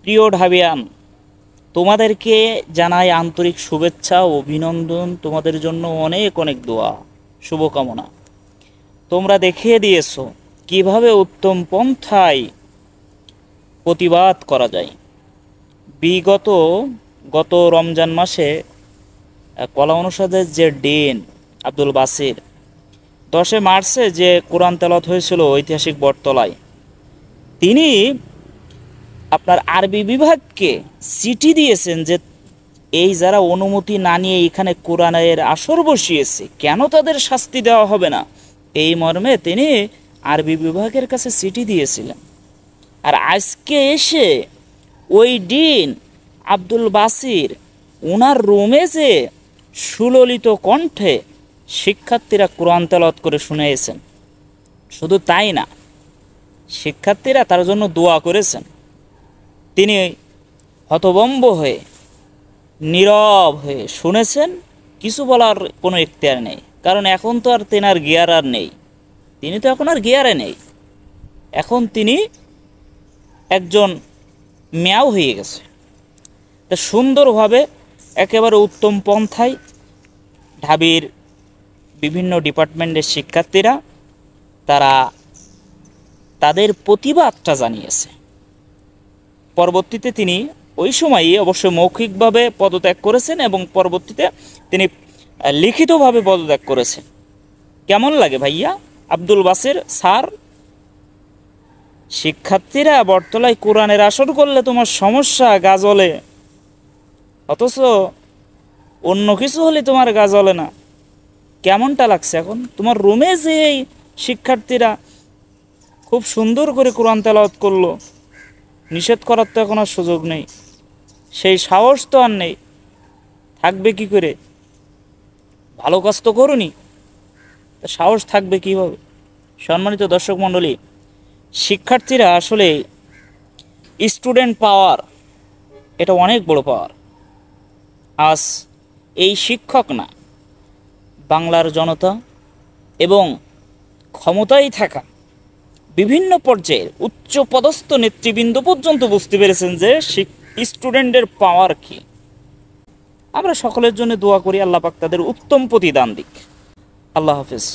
প্রিয় ঢাবিয়ান, তোমাদেরকে জানাই আন্তরিক শুভেচ্ছা ও অভিনন্দন। তোমাদের জন্য অনেক অনেক দোয়া, শুভকামনা। তোমরা দেখিয়ে দিয়েছো কিভাবে উত্তম পন্থায় প্রতিবাদ করা যায়। বিগত গত রমজান মাসে কলা অনুষদের যে ডিন আব্দুল বাসির 10 মার্চে যে কোরআন তেলাওয়াত হয়েছিল ঐতিহাসিক বটতলায়, তিনি আপনার আরবি বিভাগকে চিঠি দিয়েছেন যে এই যারা অনুমতি না নিয়ে এখানে কোরআনের আসর বসিয়েছে, কেন তাদের শাস্তি দেওয়া হবে না, এই মর্মে তিনি আরবি বিভাগের কাছে চিঠি দিয়েছিলেন। আর আজকে এসে ওই ডিন আব্দুল বাসির ওনার রুমে যে সুললিত কণ্ঠে শিক্ষার্থীরা কোরআন তেলাওয়াত করে শুনিয়েছেন। শুধু তাই না, শিক্ষার্থীরা তার জন্য দোয়া করেছেন। তিনি হতভম্ব হয়ে নীরব হয়ে শুনেছেন, কিছু বলার কোনো ইখতিয়ার নেই, কারণ এখন তো আর তেনার গিয়ার আর নেই, তিনি তো এখন আর গিয়ারে নেই। এখন তিনি একজন ম্যাও হয়ে গেছে। তা সুন্দরভাবে একেবারে উত্তম পন্থায় ঢাবির বিভিন্ন ডিপার্টমেন্টের শিক্ষার্থীরা তারা তাদের প্রতিবাদটা জানিয়েছে। পরবর্তীতে তিনি ওই সময়ই অবশ্য মৌখিকভাবে পদত্যাগ করেছেন এবং পরবর্তীতে তিনি লিখিতভাবে পদত্যাগ করেছেন। কেমন লাগে ভাইয়া আব্দুল বাসির স্যার? শিক্ষার্থীরা বটতলায় কোরআনের আসর করলে তোমার সমস্যা গাজলে, অথচ অন্য কিছু হলে তোমার গাজলে না। কেমনটা লাগছে এখন তোমার রুমে যে এই শিক্ষার্থীরা খুব সুন্দর করে কোরআন তেলাওয়াত করলো, নিষেধ করার তো এখন আর সুযোগ নেই, সেই সাহস তো আর নেই, থাকবে কি করে? ভালো কাজ তো করুনি, তা সাহস থাকবে কীভাবে? সম্মানিত দর্শক মণ্ডলী, শিক্ষার্থীরা আসলে স্টুডেন্ট পাওয়ার, এটা অনেক বড় পাওয়ার। আজ এই শিক্ষক না, বাংলার জনতা এবং ক্ষমতায় থাকা বিভিন্ন পর্যায়ের উচ্চপদস্থ নেতৃবৃন্দ পর্যন্ত বুঝতে পেরেছেন যে স্টুডেন্টের পাওয়ার কি। আমরা সকলের জন্য দোয়া করি, আল্লাহ পাক তাদের উত্তম প্রতিদান দিক। আল্লাহ হাফেজ।